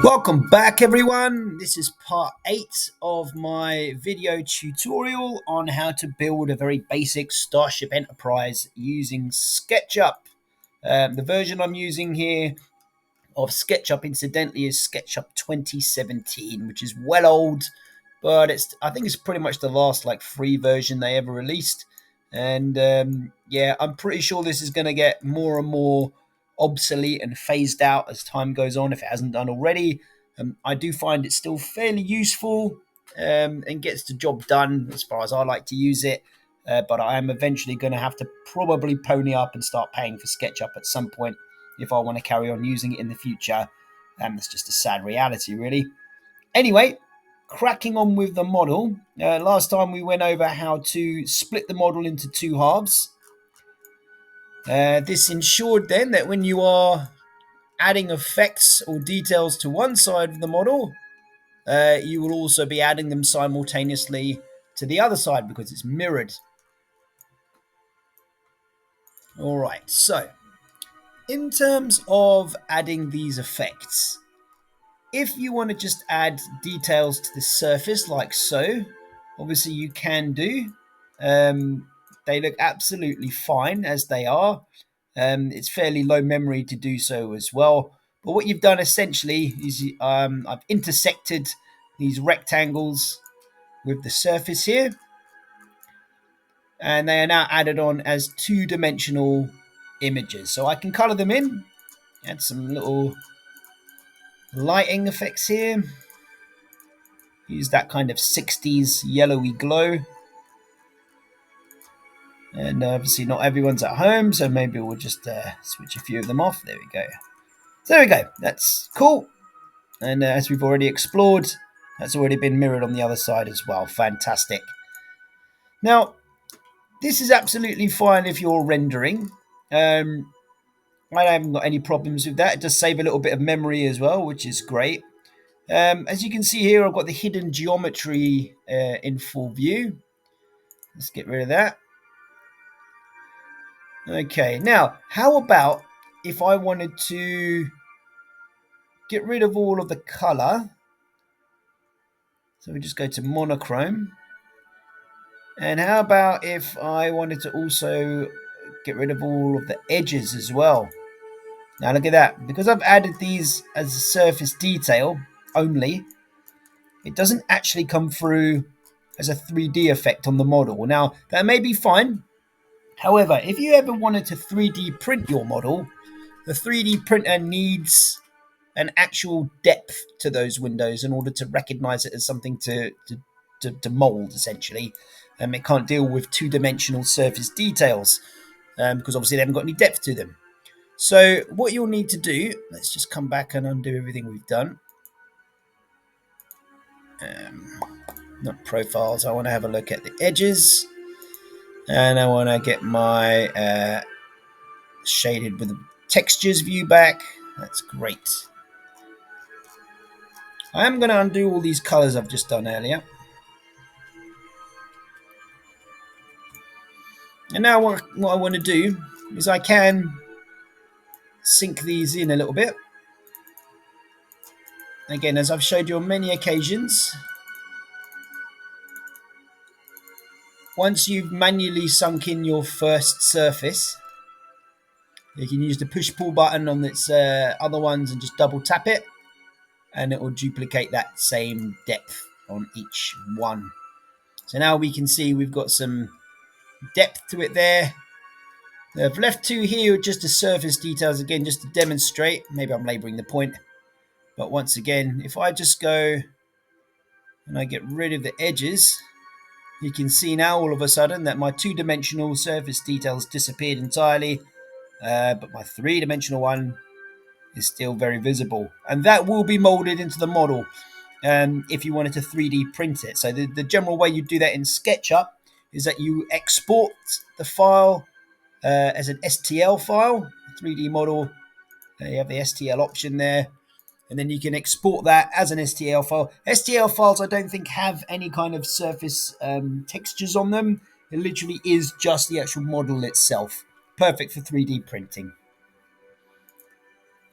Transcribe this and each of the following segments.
Welcome back, everyone. This is part 8 of my video tutorial on how to build a very basic Starship Enterprise using Sketchup. The version I'm using here of Sketchup, incidentally, is Sketchup 2017, which is well old, but I think it's pretty much the last free version they ever released. And yeah, I'm pretty sure this is going to get more and more obsolete and phased out as time goes on, if it hasn't done already. I do find it still fairly useful and gets the job done as far as I like to use it. But I am eventually going to have to probably pony up and start paying for SketchUp at some point if I want to carry on using it in the future. That's just a sad reality, really. Anyway, cracking on with the model. Last time we went over how to split the model into two halves. This ensured then that when you are adding effects or details to one side of the model, you will also be adding them simultaneously to the other side because it's mirrored. All right, so in terms of adding these effects, if you want to just add details to the surface like so, obviously you can do. They look absolutely fine as they are. It's fairly low memory to do so as well. But what you've done essentially is I've intersected these rectangles with the surface here, and they are now added on as two-dimensional images. So I can color them in, add some little lighting effects here, use that kind of 60s yellowy glow. And obviously not everyone's at home, so maybe we'll just switch a few of them off. There we go. So there we go. That's cool. And as we've already explored, that's already been mirrored on the other side as well. Fantastic. Now, this is absolutely fine if you're rendering. I haven't got any problems with that. It does save a little bit of memory as well, which is great. As you can see here, I've got the hidden geometry in full view. Let's get rid of that. Okay, now, how about if I wanted to get rid of all of the color? So we just go to monochrome. And how about if I wanted to also get rid of all of the edges as well? Now look at that. Because I've added these as a surface detail only, it doesn't actually come through as a 3D effect on the model. Now, that may be fine. However, if you ever wanted to 3D print your model, the 3D printer needs an actual depth to those windows in order to recognize it as something to mold, essentially. It can't deal with two-dimensional surface details because obviously they haven't got any depth to them. So what you'll need to do, let's just come back and undo everything we've done. Not profiles, I want to have a look at the edges. And I want to get my shaded with the textures view back. That's great. I am going to undo all these colors I've just done earlier. And now what I want to do is I can sink these in a little bit. Again, as I've showed you on many occasions, once you've manually sunk in your first surface, you can use the push-pull button on its other ones and just double tap it, and it will duplicate that same depth on each one. So now we can see we've got some depth to it there. I've left two here just the surface details, again, just to demonstrate. Maybe I'm laboring the point. But once again, if I just go and I get rid of the edges, you can see now all of a sudden that my two-dimensional surface details disappeared entirely, but my three-dimensional one is still very visible. And that will be molded into the model if you wanted to 3D print it. So the general way you do that in SketchUp is that you export the file as an STL file, 3D model. You have the STL option there. And then you can export that as an STL file. STL files, I don't think, have any kind of surface textures on them. It literally is just the actual model itself. Perfect for 3D printing.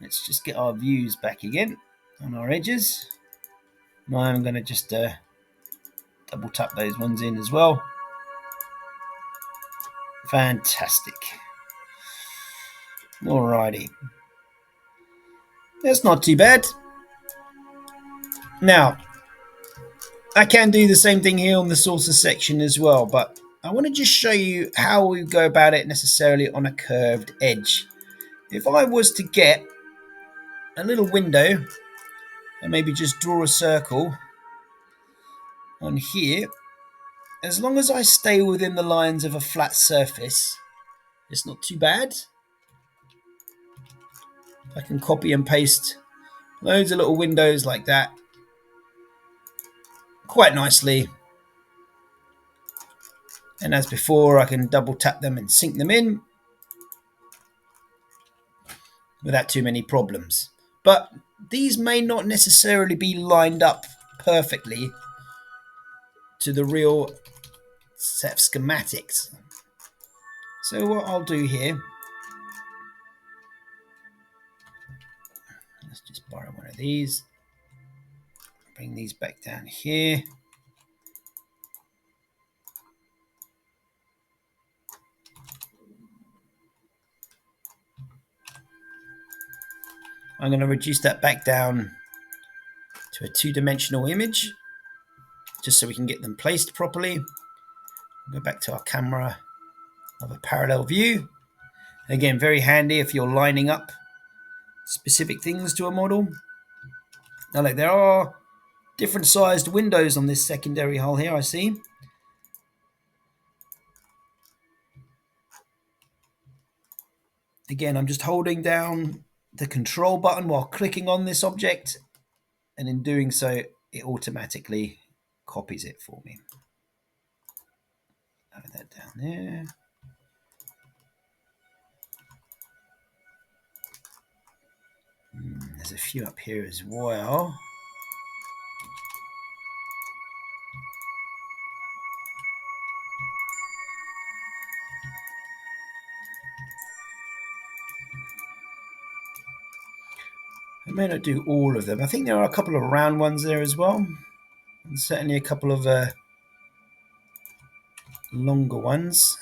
Let's just get our views back again. on our edges. Now I'm going to just double tap those ones in as well. Fantastic. Alrighty. That's not too bad. Now, I can do the same thing here on the sources section as well, but I want to just show you how we go about it necessarily on a curved edge. If I was to get a little window and maybe just draw a circle on here, as long as I stay within the lines of a flat surface, it's not too bad. I can copy and paste loads of little windows like that quite nicely. And as before, I can double tap them and sink them in without too many problems. But these may not necessarily be lined up perfectly to the real set of schematics. So what I'll do here, let's just borrow one of these, bring these back down here. I'm going to reduce that back down to a two-dimensional image, just so we can get them placed properly. Go back to our camera of a parallel view. Again, very handy if you're lining up specific things to a model. Now, look, there are different sized windows on this secondary hull here, I see. Again, I'm just holding down the control button while clicking on this object, and in doing so, it automatically copies it for me. Add that down there. There's a few up here as well. I may not do all of them. I think there are a couple of round ones there as well, and certainly a couple of longer ones.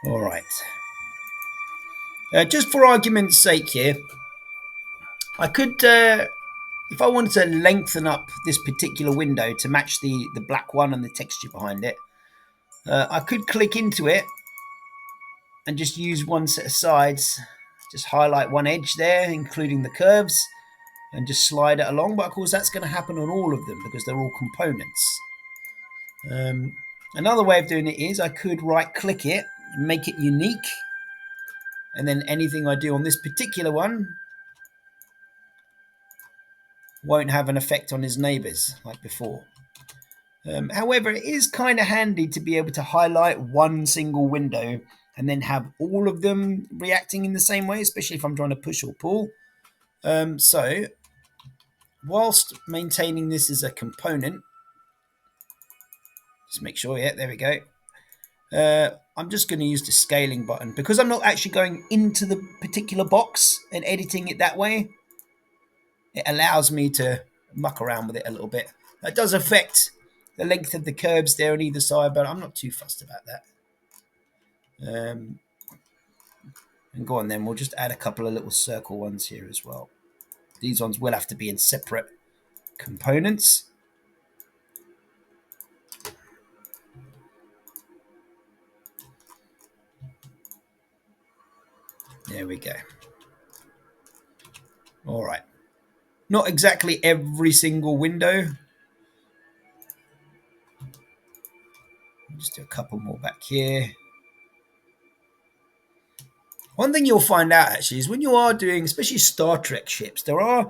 All right. Just for argument's sake here, I could, if I wanted to lengthen up this particular window to match the black one and the texture behind it, I could click into it and just use one set of sides, just highlight one edge there, including the curves, and just slide it along. But of course, that's going to happen on all of them because they're all components. Another way of doing it is I could right-click it, make it unique, and then anything I do on this particular one won't have an effect on his neighbors like before. However, it is kind of handy to be able to highlight one single window and then have all of them reacting in the same way, especially if I'm trying to push or pull. So, whilst maintaining this as a component, just make sure, yeah, there we go. I'm just going to use the scaling button because I'm not actually going into the particular box and editing it that way. It allows me to muck around with it a little bit. That does affect the length of the curves there on either side, but I'm not too fussed about that. And go on then, we'll just add a couple of little circle ones here as well. These ones will have to be in separate components. There we go. All right. Not exactly every single window. Just do a couple more back here. One thing you'll find out actually is when you are doing, especially Star Trek ships, there are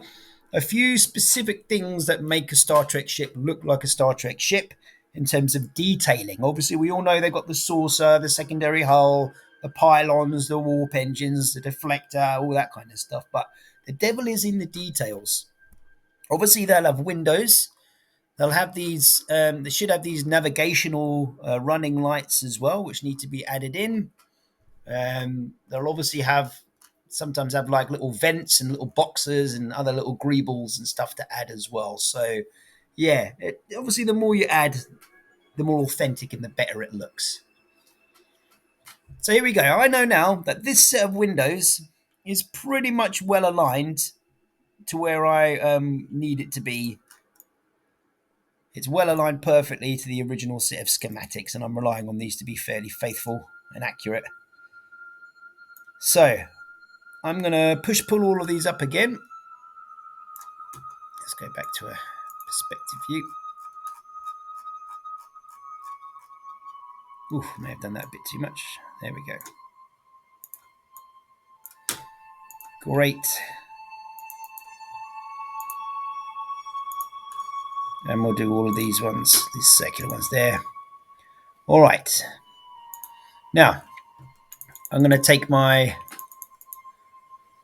a few specific things that make a Star Trek ship look like a Star Trek ship in terms of detailing. Obviously, we all know they've got the saucer, the secondary hull, the pylons, the warp engines, the deflector, all that kind of stuff. But the devil is in the details. Obviously, they'll have windows They'll have these. They should have these navigational running lights as well, which need to be added in. They'll obviously sometimes have like little vents and little boxes and other little greebles and stuff to add as well. So, yeah, obviously the more you add, the more authentic and the better it looks. So here we go. I know now that this set of windows is pretty much well aligned to where I need it to be. It's well aligned perfectly to the original set of schematics, and I'm relying on these to be fairly faithful and accurate. So I'm going to push pull all of these up again. Let's go back to a perspective view. Ooh, may have done that a bit too much. There we go. Great. And we'll do all of these ones, these circular ones there. All right. Now, I'm going to take my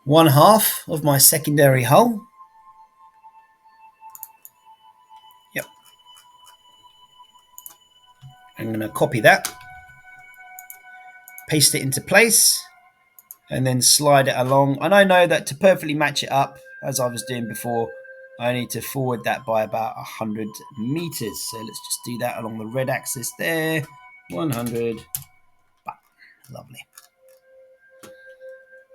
1/2 of my secondary hull. Yep. I'm going to copy that, paste it into place, and then slide it along. And I know that to perfectly match it up, as I was doing before, I need to forward that by about 100 meters. So let's just do that along the red axis there. 100. Lovely.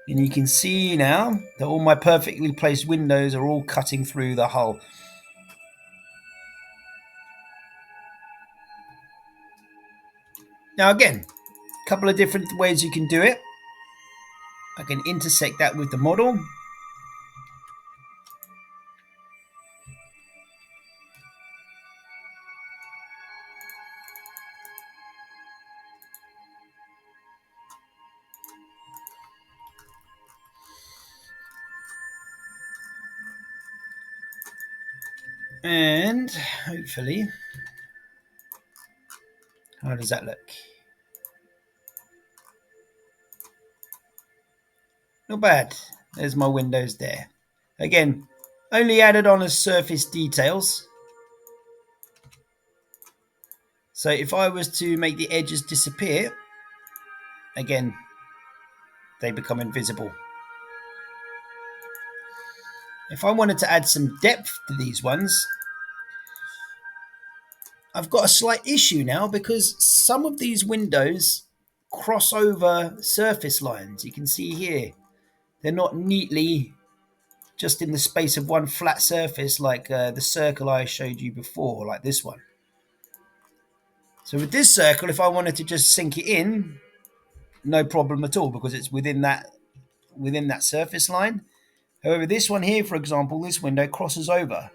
And you can see now that all my perfectly placed windows are all cutting through the hull. Now again, a couple of different ways you can do it. I can intersect that with the model. And hopefully, how does that look? Not bad. There's my windows there. Again, only added on as surface details. So if I was to make the edges disappear, again, they become invisible. If I wanted to add some depth to these ones, I've got a slight issue now because some of these windows cross over surface lines. You can see here, they're not neatly just in the space of one flat surface like the circle I showed you before, like this one. So with this circle, if I wanted to just sink it in, no problem at all because it's within that surface line. However, this one here, for example, this window crosses over.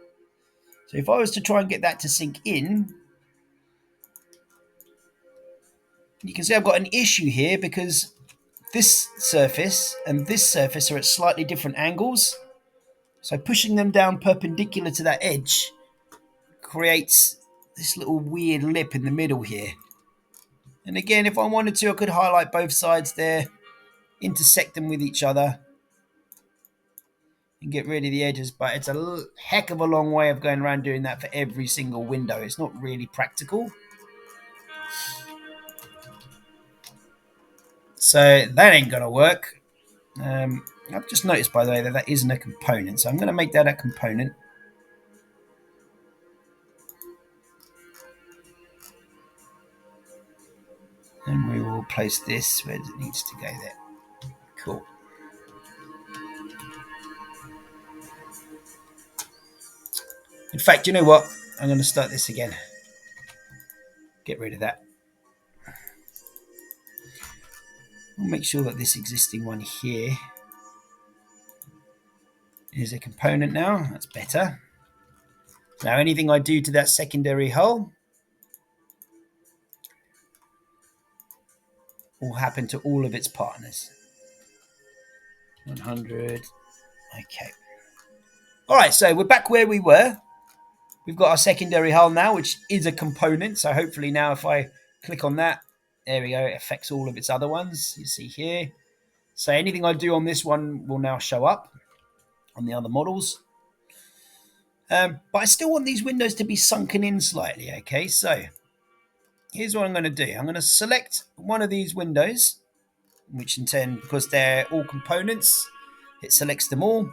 So if I was to try and get that to sink in, you can see I've got an issue here because this surface and this surface are at slightly different angles. So pushing them down perpendicular to that edge creates this little weird lip in the middle here. And again, if I wanted to, I could highlight both sides there, intersect them with each other, and get rid of the edges. But it's a heck of a long way of going around doing that for every single window. It's not really practical. So that ain't going to work. I've just noticed, by the way, that that isn't a component. So I'm going to make that a component. And we will place this where it needs to go there. Cool. In fact, you know what? I'm going to start this again. Get rid of that. We'll make sure that this existing one here is a component now. That's better. Now, anything I do to that secondary hull will happen to all of its partners. 100. Okay. All right, so we're back where we were. We've got our secondary hull now, which is a component. So hopefully now if I click on that, there we go, it affects all of its other ones. You see here. So anything I do on this one will now show up on the other models. But I still want these windows to be sunken in slightly. Okay, so here's what I'm going to do. I'm going to select one of these windows, which in turn, because they're all components, it selects them all.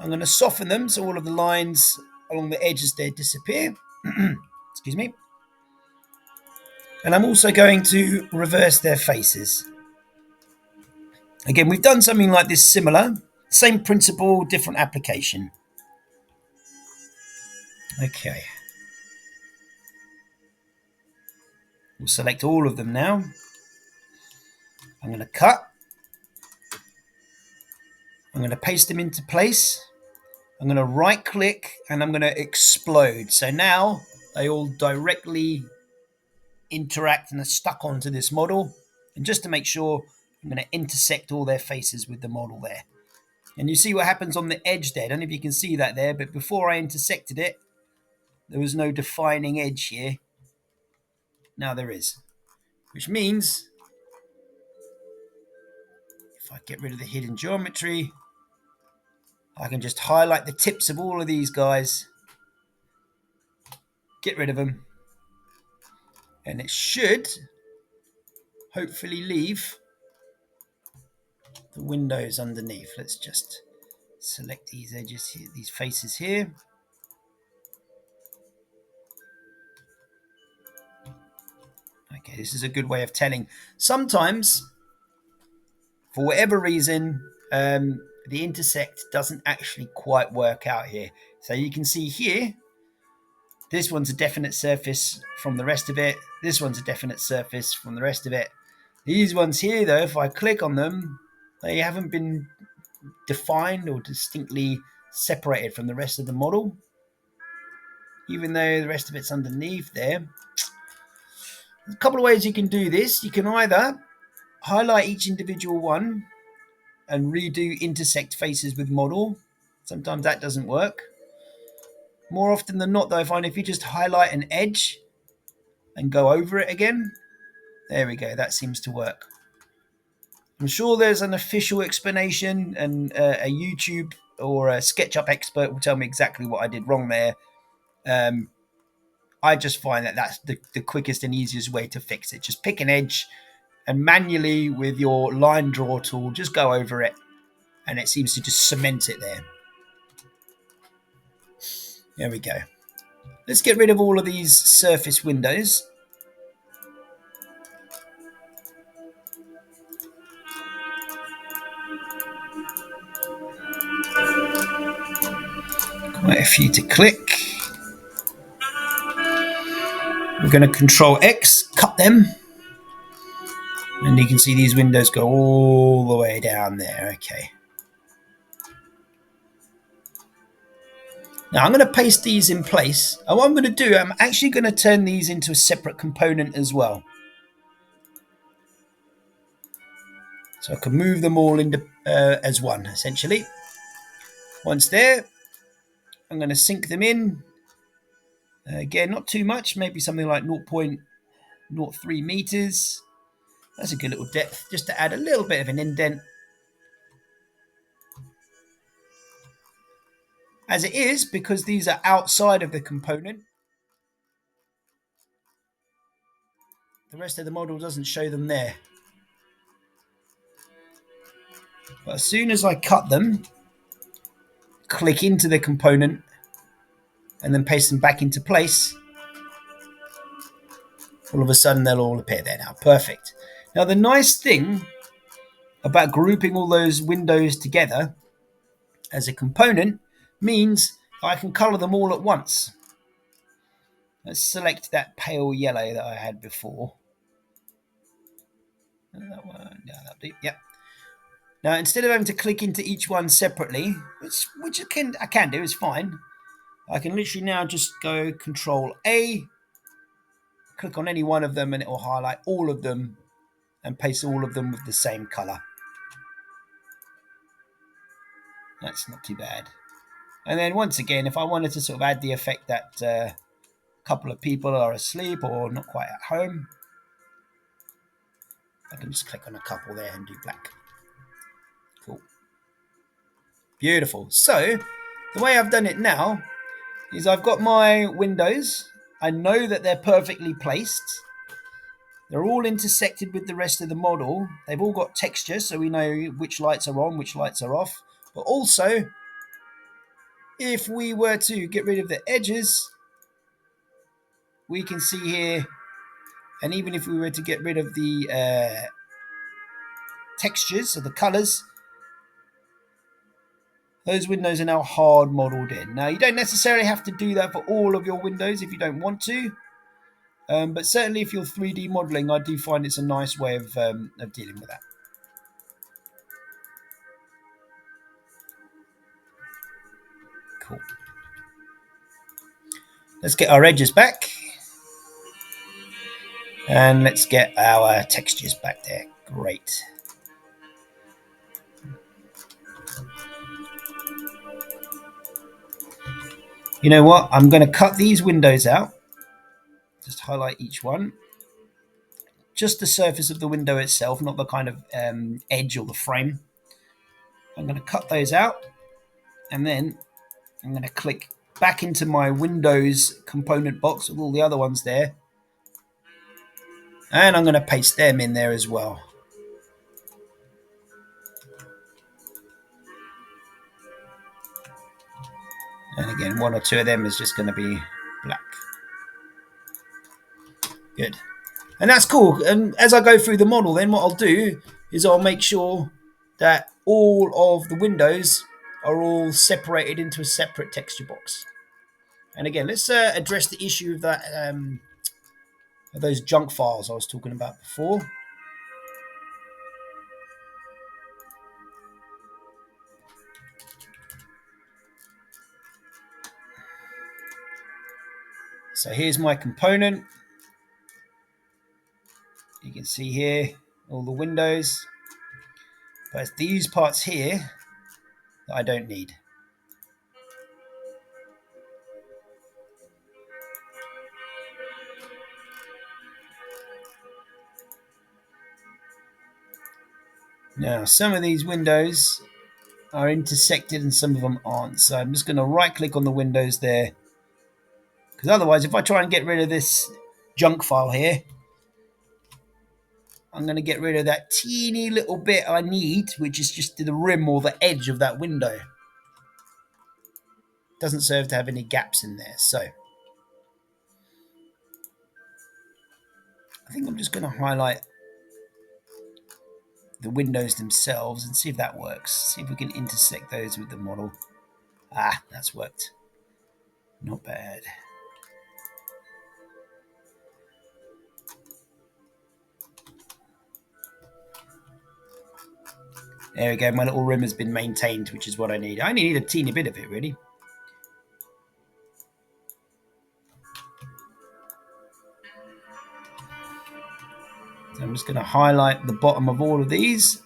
I'm going to soften them so all of the lines along the edges there disappear. Excuse me. And I'm also going to reverse their faces. Again, we've done something like this similar. Same principle, different application. Okay. We'll select all of them now. I'm going to cut. I'm going to paste them into place. I'm going to right click and I'm going to explode. So now they all directly interact and are stuck onto this model. And just to make sure, I'm going to intersect all their faces with the model there. And you see what happens on the edge there. I don't know if you can see that there, but before I intersected it, there was no defining edge here. Now there is. Which means, if I get rid of the hidden geometry, I can just highlight the tips of all of these guys, get rid of them, and it should hopefully leave the windows underneath. Let's just select these edges here, these faces here. Okay, this is a good way of telling. Sometimes, for whatever reason, the intersect doesn't actually quite work out here. So you can see here, this one's a definite surface from the rest of it. This one's a definite surface from the rest of it. These ones here, though, if I click on them, they haven't been defined or distinctly separated from the rest of the model, even though the rest of it's underneath there. There's a couple of ways you can do this. You can either highlight each individual one and redo intersect faces with model. Sometimes that doesn't work. More often than not, though, I find if you just highlight an edge and go over it again, there we go, that seems to work. I'm sure there's an official explanation, and a YouTube or a SketchUp expert will tell me exactly what I did wrong there. I just find that that's the quickest and easiest way to fix it. Just pick an edge and manually with your line draw tool, just go over it, and it seems to just cement it there. There we go. Let's get rid of all of these surface windows. Quite a few to click. We're going to Control X, cut them. And you can see these windows go all the way down there. Okay. Now I'm going to paste these in place. And what I'm going to do, I'm actually going to turn these into a separate component as well. So I can move them all into as one, essentially. Once there, I'm going to sink them in. Again, not too much, maybe something like 0.03 meters. That's a good little depth, just to add a little bit of an indent. As it is, because these are outside of the component, the rest of the model doesn't show them there. But as soon as I cut them, click into the component, and then paste them back into place, all of a sudden they'll all appear there now. Perfect. Now the nice thing about grouping all those windows together as a component means I can color them all at once. Let's select that pale yellow that I had before. That one, yeah, that'll do. Yep. Now instead of having to click into each one separately, which I can do, is fine. I can literally now just go Control A, click on any one of them, and it will highlight all of them and paste all of them with the same color. That's not too bad. And then once again, if I wanted to sort of add the effect that a couple of people are asleep or not quite at home, I can just click on a couple there and do black. Cool. Beautiful. So the way I've done it now is I've got my windows. I know that they're perfectly placed. They're all intersected with the rest of the model. They've all got texture, so we know which lights are on, which lights are off. But also, if we were to get rid of the edges, we can see here, and even if we were to get rid of the textures or the colors, those windows are now hard modeled in. Now, you don't necessarily have to do that for all of your windows if you don't want to. But certainly if you're 3D modeling, I do find it's a nice way of dealing with that. Cool. Let's get our edges back. And let's get our textures back there. Great. You know what? I'm going to cut these windows out. Just highlight each one. Just the surface of the window itself, not the kind of edge or the frame. I'm going to cut those out. And then I'm going to click back into my Windows component box with all the other ones there. And I'm going to paste them in there as well. And again, one or two of them is just going to be black. Good. And that's cool. And as I go through the model, then what I'll do is I'll make sure that all of the windows are all separated into a separate texture box. And again, let's address the issue of that of those junk files I was talking about before. So here's my component. You can see here all the windows. But it's these parts here that I don't need. Now, some of these windows are intersected and some of them aren't. So I'm just going to right click on the windows there. Because otherwise, if I try and get rid of this junk file here, I'm going to get rid of that teeny little bit I need, which is just the rim or the edge of that window. Doesn't serve to have any gaps in there. So I think I'm just going to highlight the windows themselves and see if that works. See if we can intersect those with the model. Ah, that's worked. Not bad. There we go. My little rim has been maintained, which is what I need. I only need a teeny bit of it, really. So I'm just going to highlight the bottom of all of these,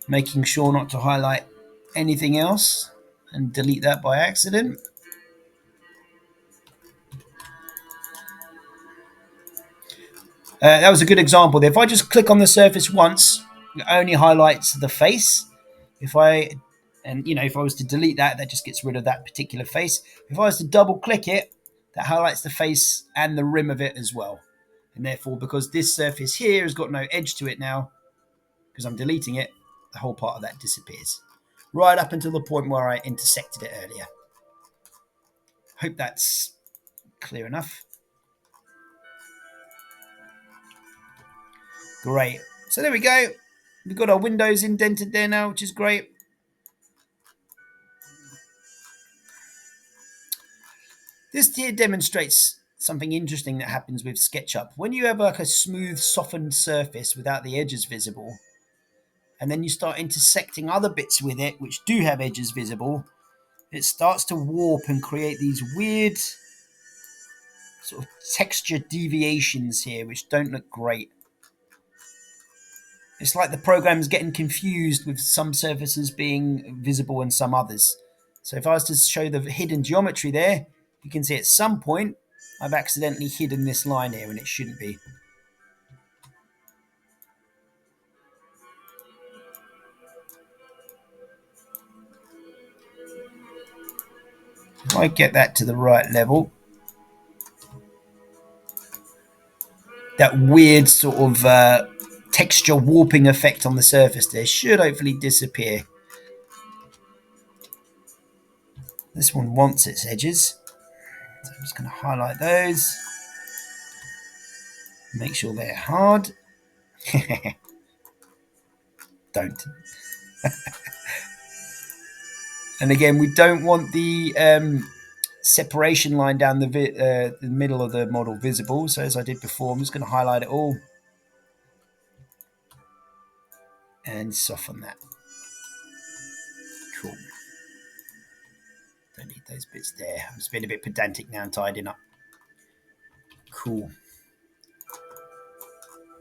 making sure not to highlight anything else and delete that by accident. That was a good example there. If I just click on the surface once, it only highlights the face. If I was to delete that, that just gets rid of that particular face. If I was to double click it, that highlights the face and the rim of it as well. And therefore, because this surface here has got no edge to it now, because I'm deleting it, the whole part of that disappears. Right up until the point where I intersected it earlier. Hope that's clear enough. Great. So there we go. We've got our windows indented there now, which is great. This here demonstrates something interesting that happens with SketchUp. When you have like a smooth, softened surface without the edges visible, and then you start intersecting other bits with it, which do have edges visible, it starts to warp and create these weird sort of texture deviations here, which don't look great. It's like the program's getting confused with some surfaces being visible and some others. So if I was to show the hidden geometry there, you can see at some point I've accidentally hidden this line here and it shouldn't be. I get that to the right level. That weird sort of texture warping effect on the surface there should hopefully disappear. This one wants its edges, so I'm just going to highlight those. Make sure they're hard. Don't. And again, we don't want the separation line down the middle of the model visible. So as I did before, I'm just going to highlight it all and soften that. Cool. Don't need those bits there. I'm just being a bit pedantic now and tidying up. Cool.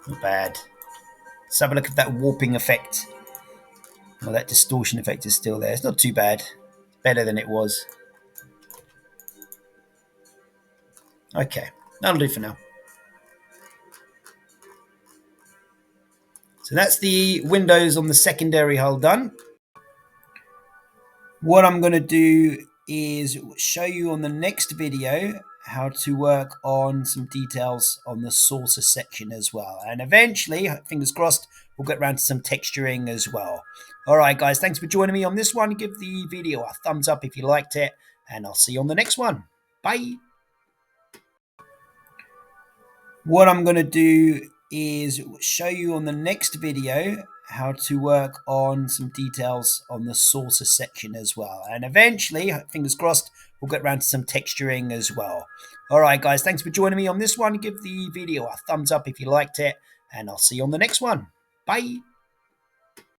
Not bad. Let's have a look at that warping effect. Well, that distortion effect is still there. It's not too bad. Better than it was. Okay, that'll do for now. So that's the windows on the secondary hull done. What I'm going to do is show you on the next video how to work on some details on the saucer section as well. And eventually, fingers crossed, we'll get around to some texturing as well. All right, guys, thanks for joining me on this one. Give the video a thumbs up if you liked it, and I'll see you on the next one. Bye. What I'm going to do is show you on the next video how to work on some details on the saucer section as well. And eventually, fingers crossed, we'll get around to some texturing as well. All right, guys, thanks for joining me on this one. Give the video a thumbs up if you liked it, and I'll see you on the next one. Bye.